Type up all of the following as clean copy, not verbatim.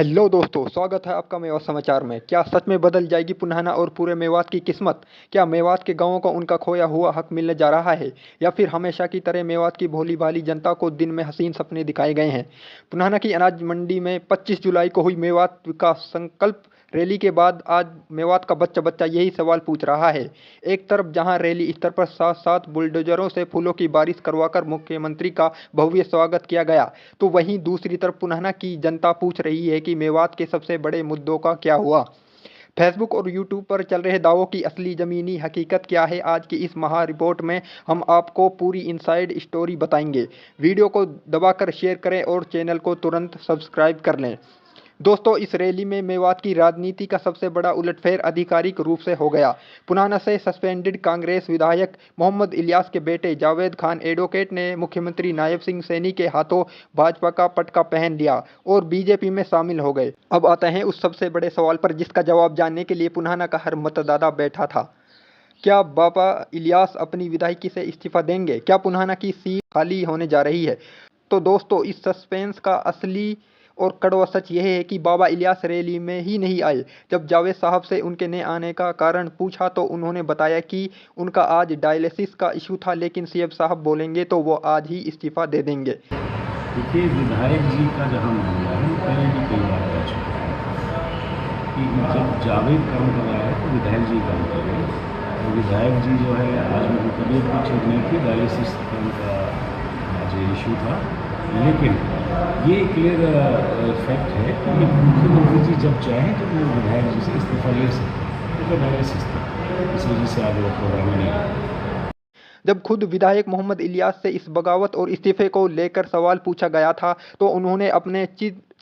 Hello दोस्तों, स्वागत है आपका मेवात समाचार में। क्या सच में बदल जाएगी पुन्हाना और पूरे मेवात की किस्मत? क्या मेवात के गांवों को उनका खोया हुआ हक मिलने जा रहा है, या फिर हमेशा की तरह मेवात की भोली भाली जनता को दिन में हसीन सपने दिखाए गए हैं? पुन्हाना की अनाज मंडी में 25 जुलाई को हुई मेवात विकास संकल्प रैली के बाद आज मेवात का बच्चा बच्चा यही सवाल पूछ रहा है। एक तरफ जहां रैली स्तर पर साथ साथ बुलडोजरों से फूलों की बारिश करवाकर मुख्यमंत्री का भव्य स्वागत किया गया, तो वहीं दूसरी तरफ पुन्हाना की जनता पूछ रही है कि मेवात के सबसे बड़े मुद्दों का क्या हुआ। फेसबुक और यूट्यूब पर चल रहे दावों की असली ज़मीनी हकीकत क्या है, आज की इस महा रिपोर्ट में हम आपको पूरी इनसाइड स्टोरी बताएंगे। वीडियो को दबाकर शेयर करें और चैनल को तुरंत सब्सक्राइब कर लें। दोस्तों, इस रैली में मेवात की राजनीति का सबसे बड़ा उलटफेर आधिकारिक रूप से हो गया। पुनाना से सस्पेंडेड कांग्रेस विधायक मोहम्मद इलियास के बेटे जावेद खान एडवोकेट ने मुख्यमंत्री नायब सिंह सैनी के हाथों भाजपा का पटका पहन लिया और बीजेपी में शामिल हो गए। अब आते हैं उस सबसे बड़े सवाल पर जिसका जवाब जानने के लिए पुनाना का हर मतदाता बैठा था। क्या बाबा इलियास अपनी विधायकी से इस्तीफा देंगे? क्या पुन्हाना की सीट खाली होने जा रही है? तो दोस्तों, इस सस्पेंस का असली और कड़वा सच यह है कि बाबा इलियास रैली में ही नहीं आए। जब जावेद साहब से उनके न आने का कारण पूछा तो उन्होंने बताया कि उनका आज डायलिसिस का इशू था, लेकिन सीएम साहब बोलेंगे तो वो आज ही इस्तीफा दे देंगे। देखिए, विधायक जी का जहाँ मामला है पहले भी कई बार कह चुका है कि जब जावेद काम कर रहा है तो विधायक जी काम कर रहे हैं। और विधायक जी जो है, आज उनकी तबीयत भी ठीक नहीं थी, डायलिसिस का आज इशू था। लेकिन ये क्लियर फैक्ट है कि मुख्यमंत्री जी जब चाहें तो वो विधायक जी से इस्तीफा ले सकते हैं, क्योंकि डायलिसिस था, इस वजह से आज वो प्रोग्राम में नहीं है। जब खुद विधायक मोहम्मद इलियास से इस बगावत और इस्तीफे को लेकर सवाल पूछा गया था तो उन्होंने अपने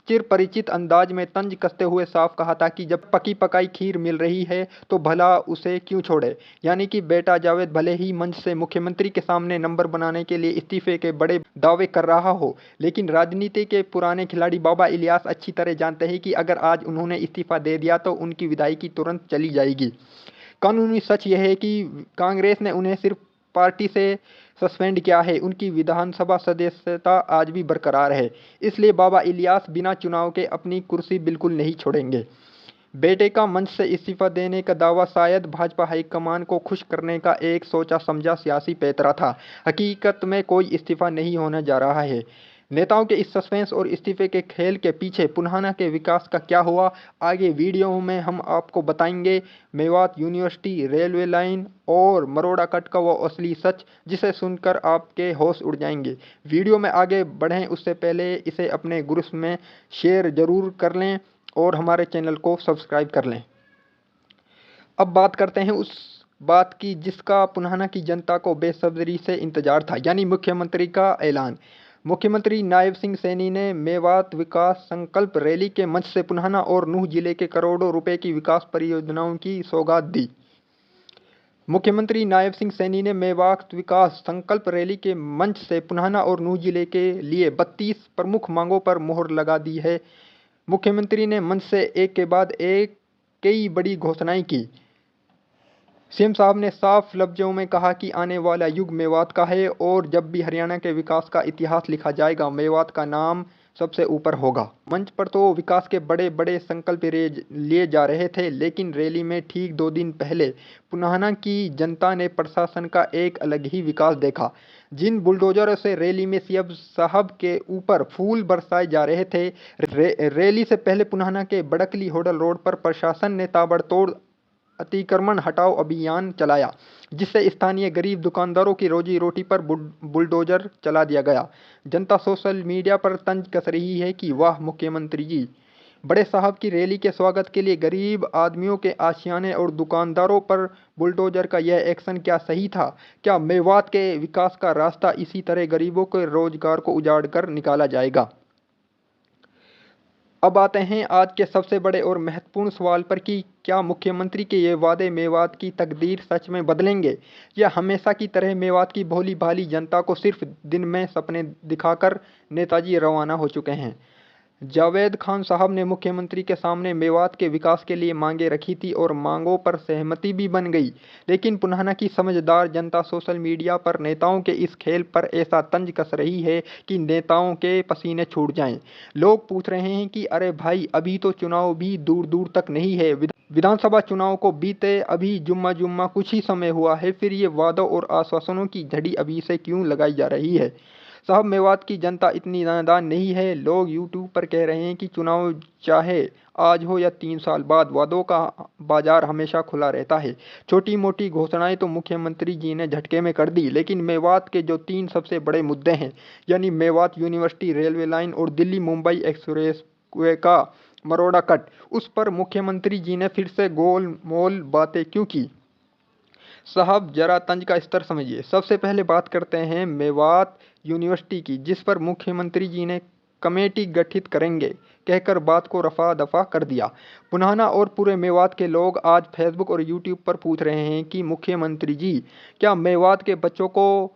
चिर परिचित अंदाज में तंज कसते हुए साफ कहा था कि जब पकी पकाई खीर मिल रही है तो भला उसे क्यों छोड़े। यानी कि बेटा जावेद भले ही मंच से मुख्यमंत्री के सामने नंबर बनाने के लिए इस्तीफे के बड़े दावे कर रहा हो, लेकिन राजनीति के पुराने खिलाड़ी बाबा इलियास अच्छी तरह जानते हैं कि अगर आज उन्होंने इस्तीफा दे दिया तो उनकी विधायकी तुरंत चली जाएगी। कानूनी सच यह है कि कांग्रेस ने उन्हें सिर्फ पार्टी से सस्पेंड किया है, उनकी विधानसभा सदस्यता आज भी बरकरार है। इसलिए बाबा इलियास बिना चुनाव के अपनी कुर्सी बिल्कुल नहीं छोड़ेंगे। बेटे का मंच से इस्तीफा देने का दावा शायद भाजपा हाईकमान को खुश करने का एक सोचा समझा सियासी पैंतरा था। हकीकत में कोई इस्तीफा नहीं होने जा रहा है। नेताओं के इस सस्पेंस और इस्तीफे के खेल के पीछे पुन्हाना के विकास का क्या हुआ, आगे वीडियो में हम आपको बताएंगे। मेवात यूनिवर्सिटी, रेलवे लाइन और मरोड़ा कट का वो असली सच जिसे सुनकर आपके होश उड़ जाएंगे। वीडियो में आगे बढ़ें उससे पहले इसे अपने ग्रुप्स में शेयर जरूर कर लें और हमारे चैनल को सब्सक्राइब कर लें। अब बात करते हैं उस बात की जिसका पुन्हाना की जनता को बेसब्री से इंतजार था, यानी मुख्यमंत्री का ऐलान। मुख्यमंत्री नायब सिंह सैनी ने मेवात विकास संकल्प रैली के मंच से पुन्हाना और नूह जिले के करोड़ों रुपए की विकास परियोजनाओं की सौगात दी। मुख्यमंत्री नायब सिंह सैनी ने मेवात विकास संकल्प रैली के मंच से पुन्हाना और नूह जिले के लिए 32 प्रमुख मांगों पर मोहर लगा दी है। मुख्यमंत्री ने मंच से एक के बाद एक कई बड़ी घोषणाएं की। सीएम साहब ने साफ लफ्जों में कहा कि आने वाला युग मेवात का है और जब भी हरियाणा के विकास का इतिहास लिखा जाएगा मेवात का नाम सबसे ऊपर होगा। मंच पर तो विकास के बड़े बड़े संकल्प लिए जा रहे थे, लेकिन रैली में ठीक 2 दिन पहले पुन्हाना की जनता ने प्रशासन का एक अलग ही विकास देखा। जिन बुलडोजरों से रैली में सीएम साहब के ऊपर फूल बरसाए जा रहे थे, रैली से पहले पुन्हाना के बड़कली होडल रोड पर प्रशासन ने ताबड़तोड़ अतिक्रमण हटाओ अभियान चलाया, जिससे स्थानीय गरीब दुकानदारों की रोजी रोटी पर बुलडोजर चला दिया गया। जनता सोशल मीडिया पर तंज कस रही है कि वाह मुख्यमंत्री जी, बड़े साहब की रैली के स्वागत के लिए गरीब आदमियों के आशियाने और दुकानदारों पर बुलडोजर का यह एक्शन क्या सही था? क्या मेवात के विकास का रास्ता इसी तरह गरीबों के रोजगार को उजाड़ कर निकाला जाएगा? अब आते हैं आज के सबसे बड़े और महत्वपूर्ण सवाल पर कि क्या मुख्यमंत्री के ये वादे मेवात की तकदीर सच में बदलेंगे, या हमेशा की तरह मेवात की भोली भाली जनता को सिर्फ दिन में सपने दिखाकर नेताजी रवाना हो चुके हैं? जावेद खान साहब ने मुख्यमंत्री के सामने मेवात के विकास के लिए मांगें रखी थी और मांगों पर सहमति भी बन गई, लेकिन पुन्हाना की समझदार जनता सोशल मीडिया पर नेताओं के इस खेल पर ऐसा तंज कस रही है कि नेताओं के पसीने छूट जाएं। लोग पूछ रहे हैं कि अरे भाई, अभी तो चुनाव भी दूर दूर तक नहीं है, विधानसभा चुनाव को बीते अभी जुम्मा जुम्मा कुछ ही समय हुआ है, फिर ये वादों और आश्वासनों की झड़ी अभी से क्यों लगाई जा रही है? साहब, मेवात की जनता इतनी नादान नहीं है। लोग यूट्यूब पर कह रहे हैं कि चुनाव चाहे आज हो या 3 साल बाद, वादों का बाजार हमेशा खुला रहता है। छोटी मोटी घोषणाएं तो मुख्यमंत्री जी ने झटके में कर दी, लेकिन मेवात के जो 3 सबसे बड़े मुद्दे हैं, यानी मेवात यूनिवर्सिटी रेलवे लाइन और दिल्ली मुंबई एक्सप्रेस वे का मरोड़ा कट, उस पर मुख्यमंत्री जी ने फिर से गोलमोल बातें क्यों की? साहब, जरा तंज का स्तर समझिए। सबसे पहले बात करते हैं मेवात यूनिवर्सिटी की, जिस पर मुख्यमंत्री जी ने कमेटी गठित करेंगे कहकर बात को रफा दफा कर दिया। पुन्हाना और पूरे मेवात के लोग आज फेसबुक और यूट्यूब पर पूछ रहे हैं कि मुख्यमंत्री जी, क्या मेवात के बच्चों को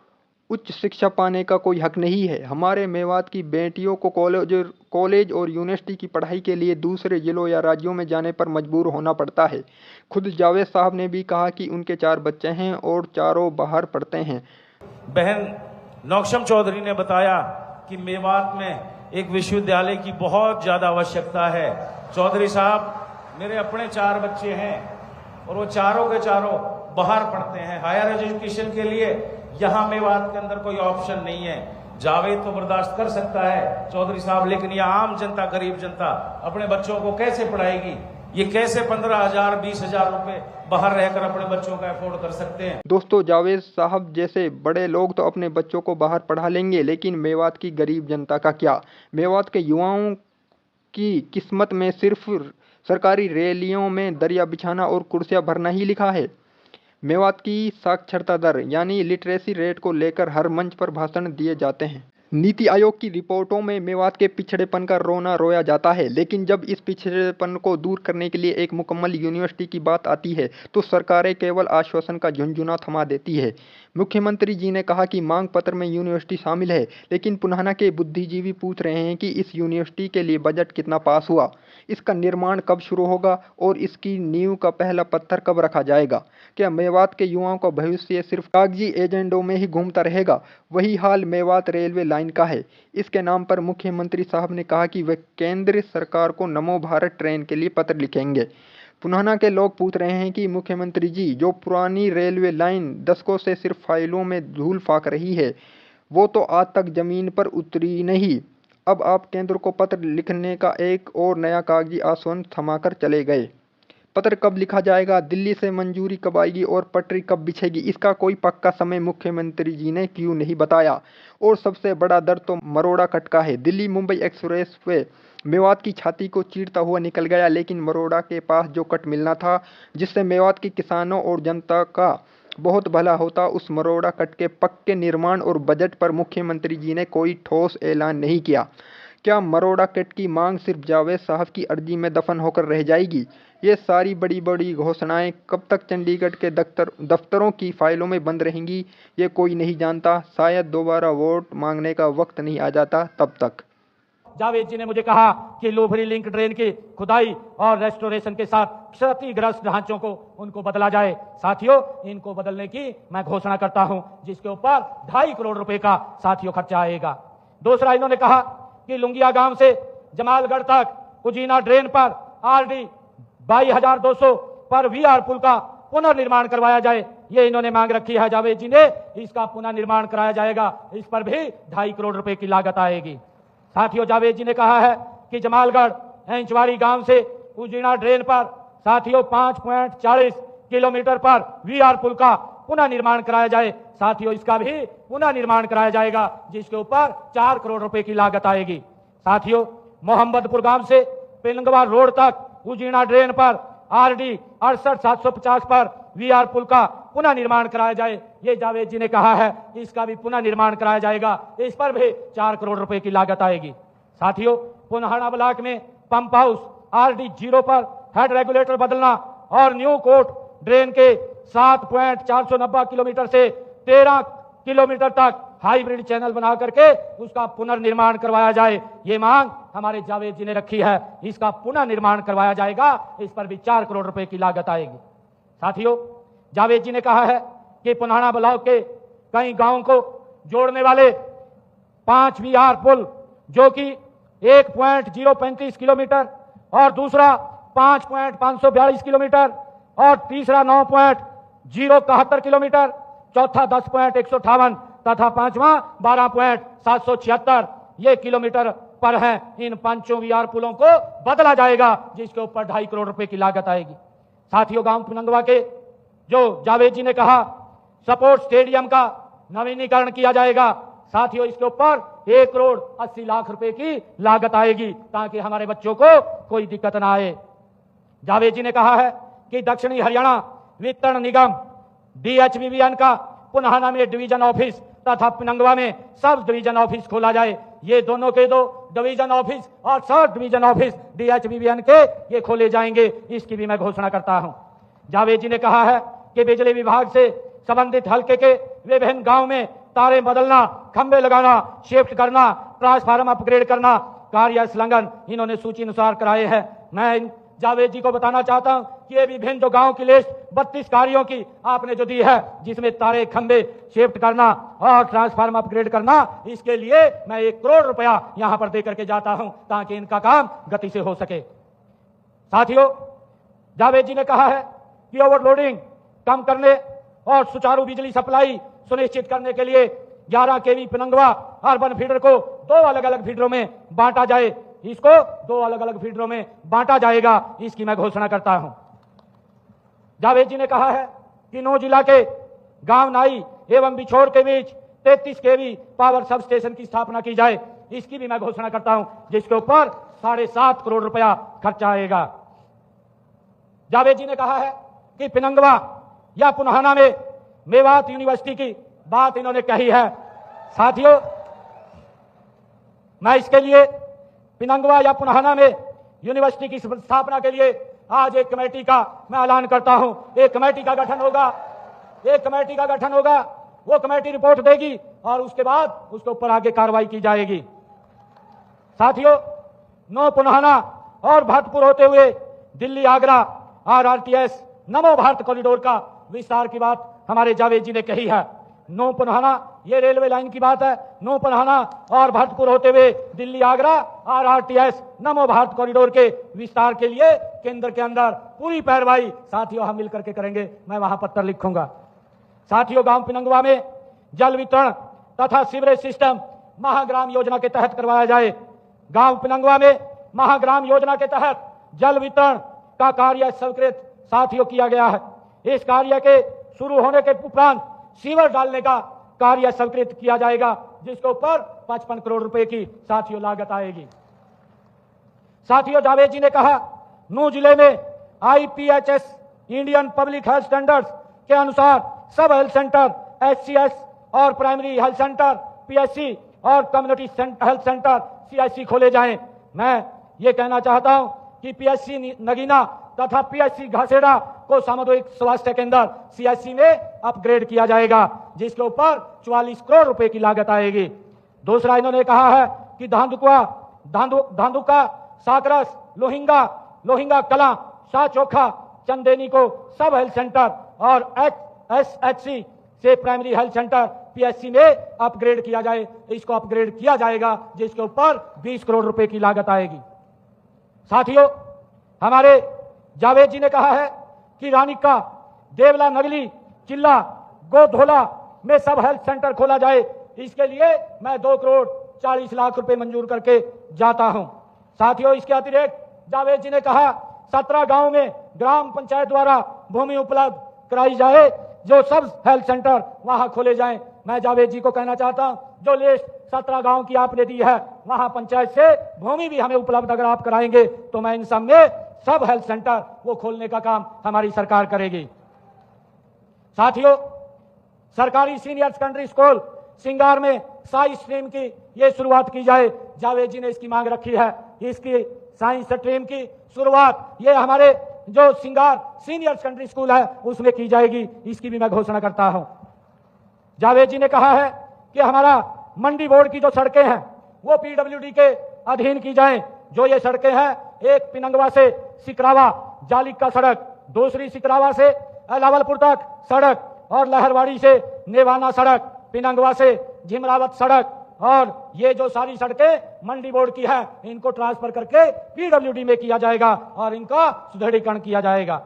उच्च शिक्षा पाने का कोई हक नहीं है? हमारे मेवात की बेटियों को कॉलेज और यूनिवर्सिटी की पढ़ाई के लिए दूसरे जिलों या राज्यों में जाने पर मजबूर होना पड़ता है। खुद जावेद साहब ने भी कहा कि उनके 4 बच्चे हैं और चारों बाहर पढ़ते हैं। बहन नौक्षम चौधरी ने बताया कि मेवात में एक विश्वविद्यालय की बहुत ज्यादा आवश्यकता है। चौधरी साहब, मेरे अपने 4 बच्चे हैं और वो चारों के चारों बाहर पढ़ते हैं। हायर एजुकेशन के लिए यहाँ मेवात के अंदर कोई ऑप्शन नहीं है। जावेद तो बर्दाश्त कर सकता है चौधरी साहब, लेकिन यह आम जनता, गरीब जनता अपने बच्चों को कैसे पढ़ाएगी? ये कैसे 15,000 20,000 रुपए बाहर रहकर अपने बच्चों का अफोर्ड कर सकते हैं? दोस्तों, जावेद साहब जैसे बड़े लोग तो अपने बच्चों को बाहर पढ़ा लेंगे, लेकिन मेवात की गरीब जनता का क्या? मेवात के युवाओं की किस्मत में सिर्फ सरकारी रैलियों में दरिया बिछाना और कुर्सियां भरना ही लिखा है। मेवात की साक्षरता दर यानी लिटरेसी रेट को लेकर हर मंच पर भाषण दिए जाते हैं। नीति आयोग की रिपोर्टों में मेवात के पिछड़ेपन का रोना रोया जाता है, लेकिन जब इस पिछड़ेपन को दूर करने के लिए एक मुकम्मल यूनिवर्सिटी की बात आती है तो सरकारें केवल आश्वासन का झुनझुना थमा देती है। मुख्यमंत्री जी ने कहा कि मांग पत्र में यूनिवर्सिटी शामिल है, लेकिन पुन्हाना के बुद्धिजीवी पूछ रहे हैं कि इस यूनिवर्सिटी के लिए बजट कितना पास हुआ, इसका निर्माण कब शुरू होगा और इसकी नींव का पहला पत्थर कब रखा जाएगा? क्या मेवात के युवाओं का भविष्य सिर्फ कागजी एजेंडों में ही घूमता रहेगा? वही हाल मेवात रेलवे लाइन का है। इसके नाम पर मुख्यमंत्री साहब ने कहा कि वे केंद्र सरकार को नमो भारत ट्रेन के लिए पत्र लिखेंगे। पुन्हाना के लोग पूछ रहे हैं कि मुख्यमंत्री जी, जो पुरानी रेलवे लाइन दशकों से सिर्फ फाइलों में धूल फाक रही है, वो तो आज तक जमीन पर उतरी नहीं। अब आप केंद्र को पत्र लिखने का एक और नया कागजी आश्वासन थमाकर चले गए। पत्र कब लिखा जाएगा, दिल्ली से मंजूरी कब आएगी और पटरी कब बिछेगी, इसका कोई पक्का समय मुख्यमंत्री जी ने क्यों नहीं बताया? और सबसे बड़ा दर्द तो मरोड़ा कट का है। दिल्ली मुंबई एक्सप्रेस वे मेवात की छाती को चीरता हुआ निकल गया, लेकिन मरोड़ा के पास जो कट मिलना था, जिससे मेवात के किसानों और जनता का बहुत भला होता, उस मरोड़ा कट के पक्के निर्माण और बजट पर मुख्यमंत्री जी ने कोई ठोस ऐलान नहीं किया। क्या मरोड़ा कट की मांग सिर्फ जावेद साहब की अर्जी में दफन होकर रह जाएगी? ये सारी बड़ी बड़ी घोषणाएं कब तक चंडीगढ़ के दफ्तरों की फाइलों में बंद रहेंगी, ये कोई नहीं जानता। शायद दोबारा वोट मांगने का वक्त नहीं आ जाता तब तक। जावेद जी ने मुझे कहा कि लोभरी लिंक ट्रेन की खुदाई और रेस्टोरेशन के साथ क्षतिग्रस्त ढांचों को उनको बदला जाए। साथियों, इनको बदलने की मैं घोषणा करता हूं, जिसके ऊपर 2.5 करोड़ रुपए का साथियों खर्चा आएगा। दूसरा, इन्होंने कहा कि लुंगिया गांव से जमालगढ़ तक उजीना ड्रेन पर आरडी 22,200 पर वीआर पुल का पुनर्निर्माण करवाया जाए। ये इन्होंने मांग रखी है जावेद जी ने, इसका पुनर्निर्माण कराया जाएगा। इस पर भी 2.5 करोड़ रुपए की लागत आएगी। साथियों, जावेद जी ने कहा है कि जमालगढ़ एंचवाड़ी गांव से उजीना ड्रेन पर साथियों 5.40 किलोमीटर पर वीआर पुल का पुनः निर्माण कराया जाए। साथियों, इसका भी पुनः निर्माण कराया जाएगा, जिसके ऊपर 4 करोड़ रुपए की लागत आएगी। साथियों, मोहम्मदपुर गांव से पिलंगवा रोड तक उजीना ड्रेन पर आरडी 68,750 पर वीआर पुल का पुनः निर्माण कराया जाए। ये जावेद जी ने कहा है, इसका भी पुनः निर्माण कराया जाएगा। इस पर भी 4 करोड़ रुपए की लागत आएगी। साथियों, पुन्हाना ब्लॉक में पंप हाउस आरडी 0 पर हेड रेगुलेटर बदलना और न्यू कोर्ट ड्रेन के 7.490 किलोमीटर से 13 किलोमीटर तक हाइब्रिड चैनल बना करके उसका पुनर्निर्माण करवाया जाए। ये मांग हमारे जावेद जी ने रखी है, इसका पुनर्निर्माण करवाया जाएगा। इस पर भी 4 करोड़ रुपए की लागत आएगी। साथियों, जावेद जी ने कहा है कि पुन्हाना ब्लॉक के कई गांवों को जोड़ने वाले 5 वीआर पुल, जो कि 1.035 किलोमीटर और दूसरा 5.542 किलोमीटर और तीसरा 9.071 किलोमीटर, चौथा 10.158 तथा पांचवा 12.776 ये किलोमीटर पर है। इन 5 वीआर पुलों को बदला जाएगा, जिसके ऊपर 2.5 करोड़ रुपए की लागत आएगी। साथियों, गांव पिनंगवा के जो जावेद जी ने कहा स्पोर्ट्स स्टेडियम का नवीनीकरण किया जाएगा। साथियों, इसके ऊपर 1 करोड़ 80 लाख रुपए की लागत आएगी, ताकि हमारे बच्चों को कोई दिक्कत ना आए। जावेद जी ने कहा है कि दक्षिणी हरियाणा वितरण निगम DHBBN का पुन्हाना में डिवीजन ऑफिस तथा पिनंगवा में सब डिवीजन ऑफिस खोला जाए। ये दोनों के 2 डिवीजन ऑफिस और सब डिवीजन ऑफिस DHBBN के ये खोले जाएंगे, इसकी भी मैं घोषणा करता हूं। जावेद जी ने कहा है कि बिजली विभाग से संबंधित हल्के के विभिन्न गांव में तारे बदलना, खंभे लगाना, शिफ्ट करना, ट्रांसफार्मर अपग्रेड करना कार्य संलग्न इन्होंने सूची अनुसार कराए हैं। मैं जावेद जी को बताना चाहता हूं कि ये विभिन्न जो गांव की लिस्ट 32 कार्यों की आपने जो दी है, जिसमें तारे, खंभे शिफ्ट करना और ट्रांसफार्मर अपग्रेड करना, इसके लिए मैं 1 करोड़ रुपया यहां पर देकर के जाता हूं, ताकि इनका काम गति से हो सके। साथियों, जावेद जी ने कहा है कि ओवरलोडिंग कम करने और सुचारू बिजली सप्लाई सुनिश्चित करने के लिए 11 केवी पिनंगवा अर्बन फीडर को 2 अलग अलग फीडरों में बांटा जाए। इसको 2 अलग अलग फीडरों में बांटा जाएगा, इसकी मैं घोषणा करता हूं। जावेद जी ने कहा है कि 9 जिला के गांव नाई एवं बिछोर के बीच 33 केवी पावर सब स्टेशन की स्थापना की जाए, इसकी भी मैं घोषणा करता हूं, जिसके ऊपर 7.5 करोड़ रुपया खर्चा आएगा। जावेद जी ने कहा है कि पिनंगवा या पुन्हाना में मेवात यूनिवर्सिटी की बात इन्होंने कही है। साथियों, मैं इसके लिए पिनंगवा या पुन्हाना में यूनिवर्सिटी की स्थापना के लिए आज एक कमेटी का मैं ऐलान करता हूं। एक कमेटी का गठन होगा, वो कमेटी रिपोर्ट देगी और उसके बाद उसके ऊपर आगे कार्रवाई की जाएगी। साथियों, 9 पुन्हाना और भरतपुर होते हुए दिल्ली आगरा RRTS नमो भारत कॉरिडोर का विस्तार की बात हमारे जावेद जी ने कही है। 9 पुन्हाना ये रेलवे लाइन की बात है। 9 पुन्हाना और भरतपुर होते हुए दिल्ली आगरा RRTS नमो भारत कॉरिडोर के विस्तार के लिए केंद्र के अंदर पूरी पैरवाई साथियों हम मिलकर के करेंगे। मैं वहां पत्र लिखूंगा। साथियों, गांव पिनंगवा में जल वितरण तथा सीवरेज सिस्टम महाग्राम योजना के तहत करवाया जाए। गांव पिनंगवा में महाग्राम योजना के तहत जल वितरण का कार्य स्वीकृत साथियों किया गया है। इस कार्य के शुरू होने के उपरांत सीवर डालने का कार्य स्वीकृत किया जाएगा, जिसके ऊपर 55 करोड़ रुपए की साथियों लागत आएगी। साथियों, जावेद जी ने कहा 9 जिले में IPHS Indian public health standards के अनुसार सब हेल्थ सेंटर, HCS और प्राइमरी हेल्थ सेंटर PSC और कम्युनिटी हेल्थ सेंटर CIC खोले जाएं। मैं ये कहना चाहता हूं कि PSC नगीना तथा PSC घासेड़ा को सामुदायिक स्वास्थ्य केंद्र CIC में अपग्रेड किया जाएगा, जिसके ऊपर 44 करोड़ रुपए की लागत आएगी। दूसरा, इन्होंने कहा है कि धांधुका, साकरस, लोहिंगा कला, शाह चोखा, चंदेनी को सब हेल्थ सेंटर और SHC से प्राइमरी हेल्थ सेंटर PSC में अपग्रेड किया जाए। इसको अपग्रेड किया जाएगा, जिसके ऊपर 20 करोड़ रुपए की लागत आएगी। साथियों, हमारे जावेद जी ने कहा है कि रानिका, देवला, नगली, चिल्ला, गोधोला में सब हेल्थ सेंटर खोला जाए। इसके लिए मैं 2 करोड़ 40 लाख रुपए मंजूर करके जाता हूं। साथियों, इसके अतिरिक्त जावेद जी ने कहा 17 गांव में ग्राम पंचायत द्वारा भूमि उपलब्ध कराई जाए, जो सब हेल्थ सेंटर वहां खोले जाएं। मैं जावेद जी को कहना चाहता हूं, जो लिस्ट 17 गांव की आपने दी है, वहां पंचायत से भूमि भी हमें उपलब्ध अगर आप कराएंगे तो मैं इन सब में सब हेल्थ सेंटर वो खोलने का काम हमारी सरकार करेगी। साथियों, सरकारी सीनियर सेकेंडरी स्कूल सिंगार में साइंस स्ट्रीम की ये शुरुआत की जाए। जावेद जी ने इसकी मांग रखी है। इसकी साइंस स्ट्रीम की शुरुआत ये हमारे जो सिंगार सीनियर सेकेंडरी स्कूल है उसमें की जाएगी। इसकी भी मैं घोषणा करता हूं। जावेद जी ने कहा है कि हमारा मंडी बोर्ड की जो सड़कें हैं वो पीडब्ल्यूडी के अधीन की जाएं। जो ये सड़कें हैं, एक पिनंगवा से सिकरावा जालिक का सड़क, दूसरी सिकरावा से अलावलपुर तक सड़क, और लहरवाड़ी से नेवाना सड़क, पिनंगवा से झिमरावत सड़क, और ये जो सारी सड़कें मंडी बोर्ड की है, इनको ट्रांसफर करके पीडब्ल्यूडी में किया जाएगा और इनका सुदृढ़ीकरण किया जाएगा।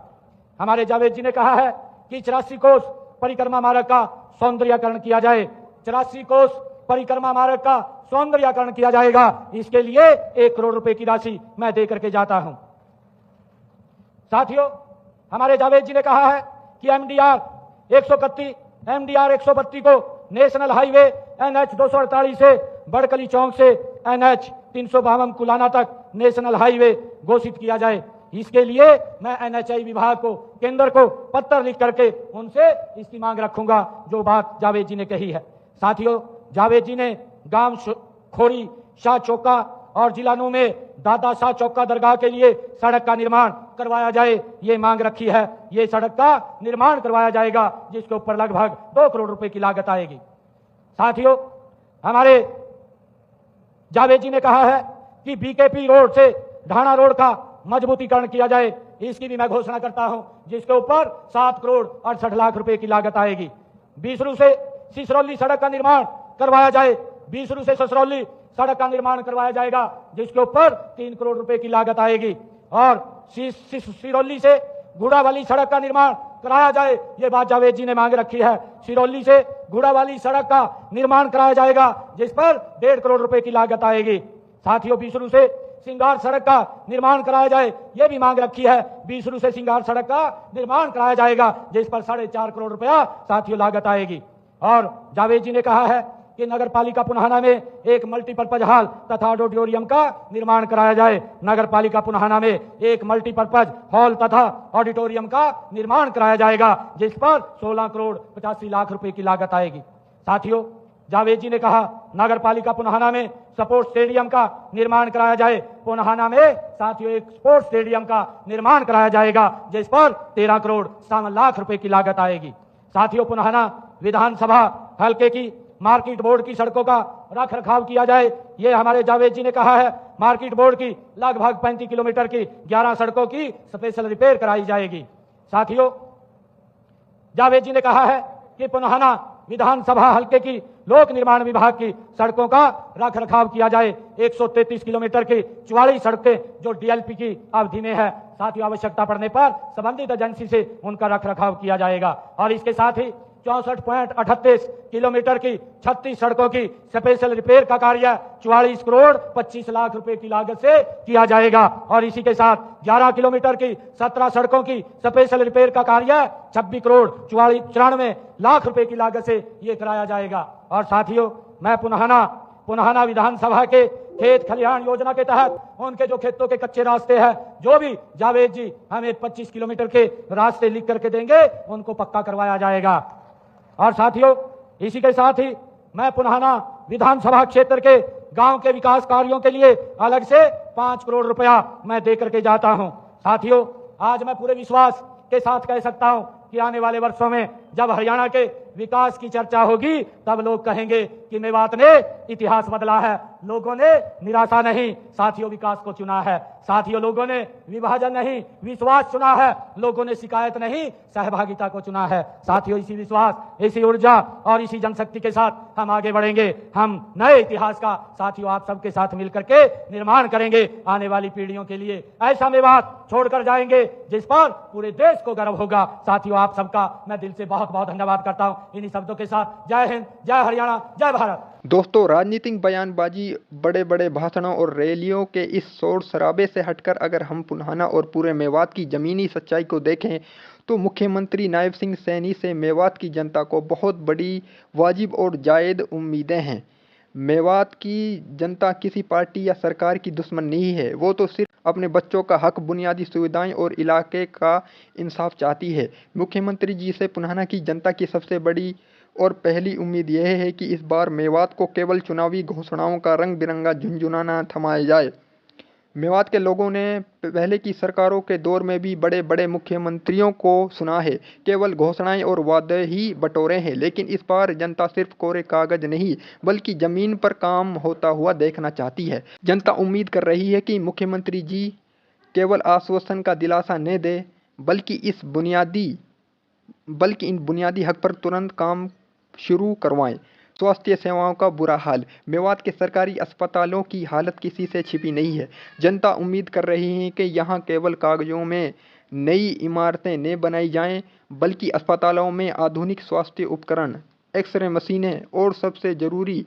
हमारे जावेद जी ने कहा है कि 84 कोस परिक्रमा मार्ग का सौंदर्यीकरण किया जाए। 84 कोस परिक्रमा मार्ग का सौंदर्यीकरण किया जाएगा। इसके लिए 1 करोड़ रुपए की राशि मैं दे करके जाता हूं। साथियों, हमारे जावेद जी ने कहा है कि एमडीआर 132 को नेशनल हाईवे NH 248 से बड़कली चौक से NH 352 कुलाना तक नेशनल हाईवे घोषित किया जाए। इसके लिए मैं NHI विभाग को, केंद्र को पत्र लिख करके उनसे इसकी मांग रखूंगा, जो बात जावेद जी ने कही है। साथियों, जावेद जी ने गांव खोरी शाह चौका और जिला नूह में दादा शाह चौका दरगाह के लिए सड़क का निर्माण करवाया जाए, ये मांग रखी है। ये सड़क का निर्माण करवाया जाएगा जिसके ऊपर लगभग 2 करोड़ रुपए की लागत आएगी। साथियों, हमारे जावेद जी ने कहा है कि बीकेपी रोड से ढाणा रोड का मजबूतीकरण किया जाए। इसकी भी मैं घोषणा करता हूं, जिसके ऊपर 7 करोड़ 68 लाख रुपए की लागत आएगी। बीसरू से सिसरौली सड़क का निर्माण करवाया जाए। बीसरू से सिसरौली सड़क का निर्माण करवाया जाएगा, जिसके ऊपर 3 करोड़ रुपए की लागत आएगी। और सिरौली से घोड़ावाली सड़क का निर्माण कराया जाए, ये बात जावेद जी ने मांग रखी है। सिरौली से घोड़ावाली सड़क का निर्माण कराया जाएगा, जिस पर 1.5 करोड़ रुपए की लागत आएगी। साथियों, बीसरू से सिंगार सड़क का निर्माण कराया जाए, ये भी मांग रखी है। बीसरू से सिंगार सड़क का निर्माण कराया जाएगा, जिस पर 4.5 करोड़ रुपया साथियों लागत आएगी। और जावेद जी ने कहा है कि नगर पालिका पुनाहाना में एक मल्टीपर्पज हॉल तथा ऑडिटोरियम का निर्माण कराया जाए। नगर पालिका पुनाहाना में एक मल्टीपर्पज हॉल तथा ऑडिटोरियम का निर्माण कराया जाएगा, जिस पर 16 करोड़ 85 लाख रुपए की लागत आएगी। साथियों, जावेद जी ने कहा नगर पालिका पुनाहाना में स्पोर्ट्स स्टेडियम का निर्माण कराया जाए। पुनाहाना में साथियों एक स्पोर्ट्स स्टेडियम का निर्माण कराया जाएगा, जिस पर 13 करोड़ 57 लाख रुपए की लागत आएगी। साथियों, पुनाहाना विधानसभा हल्के की मार्केट बोर्ड की सड़कों का रख रखाव किया जाए, ये हमारे जावेद जी ने कहा है। मार्केट बोर्ड की लगभग 35 किलोमीटर की 11 सड़कों की स्पेशल रिपेयर कराई जाएगी। साथियों, जावेद जी ने कहा है कि पुनाहाना विधानसभा हल्के की लोक निर्माण विभाग की सड़कों का रख रखाव किया जाए। 133 किलोमीटर की 44 सड़कें जो DLP की अवधि में है, साथियों आवश्यकता पड़ने पर संबंधित एजेंसी से उनका रख रखाव किया जाएगा। और इसके साथ ही 64.38 किलोमीटर की 36 सड़कों की स्पेशल रिपेयर का कार्य 44 करोड़ 25 लाख रुपए की लागत से किया जाएगा। और इसी के साथ 11 किलोमीटर की 17 सड़कों की स्पेशल रिपेयर का कार्य 26 करोड़ 94 लाख रुपए की लागत से ये कराया जाएगा। और साथियों, मैं पुनाहाना विधानसभा के खेत खलिहान योजना के तहत उनके जो खेतों के कच्चे रास्ते हैं, जो भी जावेद जी हमें 25 किलोमीटर के रास्ते लिख करके देंगे, उनको पक्का करवाया जाएगा। और साथियों, इसी के साथ ही मैं पुनाहाना विधानसभा क्षेत्र के गांव के विकास कार्यों के लिए अलग से 5 करोड़ रुपया मैं दे करके जाता हूं। साथियों, आज मैं पूरे विश्वास के साथ कह सकता हूं कि आने वाले वर्षों में जब हरियाणा के विकास की चर्चा होगी, तब लोग कहेंगे कि मेवात ने इतिहास बदला है। लोगों ने निराशा नहीं साथियों विकास को चुना है। साथियों, लोगों ने विभाजन नहीं विश्वास चुना है। लोगों ने शिकायत नहीं सहभागिता को चुना है। साथियों, इसी विश्वास, इसी ऊर्जा और इसी जनशक्ति के साथ हम आगे बढ़ेंगे। हम नए इतिहास का साथियों आप सबके साथ मिलकर के निर्माण करेंगे। आने वाली पीढ़ियों के लिए ऐसा मेवात छोड़कर जाएंगे जिस पर पूरे देश को गर्व होगा। साथियों, आप सबका मैं दिल से बहुत बहुत धन्यवाद करता हूं। इन्हीं शब्दों के साथ जय हिंद, जय हरियाणा, जय भारत। दोस्तों, राजनीतिक बयानबाजी, बड़े बड़े भाषणों और रैलियों के इस शोर शराबे से हटकर अगर हम पुनाहाना और पूरे मेवात की ज़मीनी सच्चाई को देखें तो मुख्यमंत्री नायब सिंह सैनी से मेवात की जनता को बहुत बड़ी वाजिब और जायज़ उम्मीदें हैं। मेवात की जनता किसी पार्टी या सरकार की दुश्मन नहीं है, वो तो सिर्फ अपने बच्चों का हक, बुनियादी सुविधाएं और इलाके का इंसाफ चाहती है। मुख्यमंत्री जी से पुनाहाना की जनता की सबसे बड़ी और पहली उम्मीद यह है कि इस बार मेवात को केवल चुनावी घोषणाओं का रंग बिरंगा झुनझुनाना थमाया जाए। मेवात के लोगों ने पहले की सरकारों के दौर में भी बड़े बड़े मुख्यमंत्रियों को सुना है, केवल घोषणाएं और वादे ही बटोरे हैं, लेकिन इस बार जनता सिर्फ कोरे कागज नहीं बल्कि जमीन पर काम होता हुआ देखना चाहती है। जनता उम्मीद कर रही है कि मुख्यमंत्री जी केवल आश्वासन का दिलासा न दे बल्कि इन बुनियादी हक पर तुरंत काम शुरू करवाएं। स्वास्थ्य सेवाओं का बुरा हाल। मेवात के सरकारी अस्पतालों की हालत किसी से छिपी नहीं है। जनता उम्मीद कर रही है कि यहाँ केवल कागजों में नई इमारतें न बनाई जाएं, बल्कि अस्पतालों में आधुनिक स्वास्थ्य उपकरण, एक्सरे मशीनें और सबसे जरूरी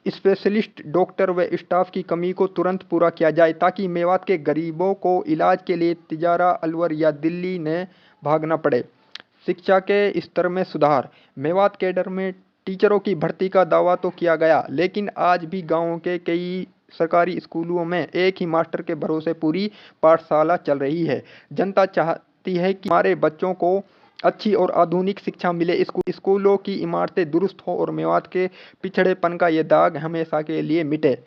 स्पेशलिस्ट डॉक्टर व स्टाफ की कमी को तुरंत पूरा किया जाए, ताकि मेवात के गरीबों को इलाज के लिए तिजारा, अलवर या दिल्ली न भागना पड़े। शिक्षा के स्तर में सुधार। मेवात कैडर में टीचरों की भर्ती का दावा तो किया गया, लेकिन आज भी गांवों के कई सरकारी स्कूलों में एक ही मास्टर के भरोसे पूरी पाठशाला चल रही है। जनता चाहती है कि हमारे बच्चों को अच्छी और आधुनिक शिक्षा मिले, स्कूलों की इमारतें दुरुस्त हो और मेवात के पिछड़ेपन का ये दाग हमेशा के लिए मिटे।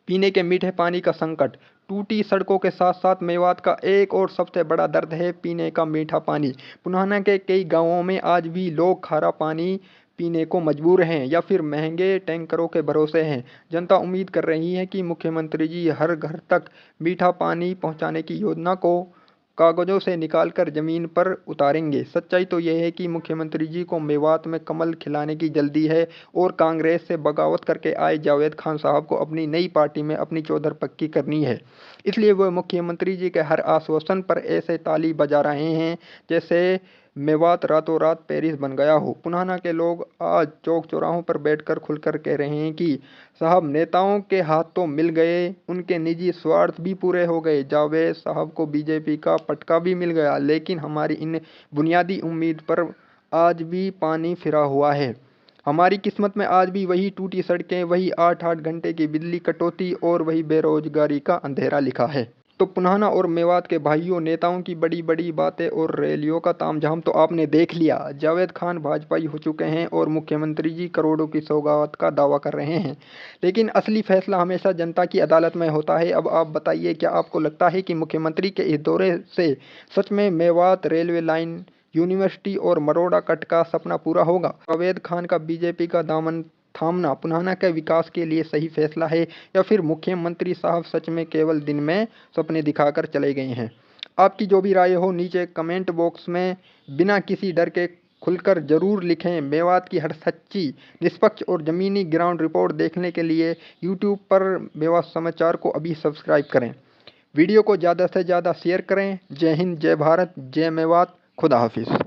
पीने के मीठे पानी का संकट। टूटी सड़कों के साथ साथ मेवात का एक और सबसे बड़ा दर्द है पीने का मीठा पानी। पुनाना के कई गांवों में आज भी लोग खारा पानी पीने को मजबूर हैं या फिर महंगे टैंकरों के भरोसे हैं। जनता उम्मीद कर रही है कि मुख्यमंत्री जी हर घर तक मीठा पानी पहुंचाने की योजना को कागजों से निकालकर जमीन पर उतारेंगे। सच्चाई तो यह है कि मुख्यमंत्री जी को मेवात में कमल खिलाने की जल्दी है और कांग्रेस से बगावत करके आए जावेद खान साहब को अपनी नई पार्टी में अपनी चौधर पक्की करनी है। इसलिए वह मुख्यमंत्री जी के हर आश्वासन पर ऐसे ताली बजा रहे हैं जैसे मेवात रातों रात पेरिस बन गया हो। पुनाना के लोग आज चौक चौराहों पर बैठकर खुलकर कह रहे हैं कि साहब, नेताओं के हाथ तो मिल गए, उनके निजी स्वार्थ भी पूरे हो गए, जावेद साहब को बीजेपी का पटका भी मिल गया, लेकिन हमारी इन बुनियादी उम्मीद पर आज भी पानी फिरा हुआ है। हमारी किस्मत में आज भी वही टूटी सड़कें, वही 8-8 घंटे की बिजली कटौती और वही बेरोजगारी का अंधेरा लिखा है। तो पुनाना और मेवात के भाइयों, नेताओं की बड़ी बड़ी बातें और रैलियों का तामझाम तो आपने देख लिया। जावेद खान भाजपाई हो चुके हैं और मुख्यमंत्री जी करोड़ों की सौगात का दावा कर रहे हैं, लेकिन असली फैसला हमेशा जनता की अदालत में होता है। अब आप बताइए, क्या आपको लगता है कि मुख्यमंत्री के इस दौरे से सच में मेवात रेलवे लाइन, यूनिवर्सिटी और मरोड़ा कट का सपना पूरा होगा? जावेद खान का बीजेपी का दामन थामना पुनाना के विकास के लिए सही फैसला है, या फिर मुख्यमंत्री साहब सच में केवल दिन में सपने दिखाकर चले गए हैं? आपकी जो भी राय हो नीचे कमेंट बॉक्स में बिना किसी डर के खुलकर जरूर लिखें। मेवात की हर सच्ची, निष्पक्ष और ज़मीनी ग्राउंड रिपोर्ट देखने के लिए यूट्यूब पर मेवात समाचार को अभी सब्सक्राइब करें। वीडियो को ज़्यादा से ज़्यादा शेयर करें। जय हिंद, जय भारत, जय मेवात, खुदा हाफिज़।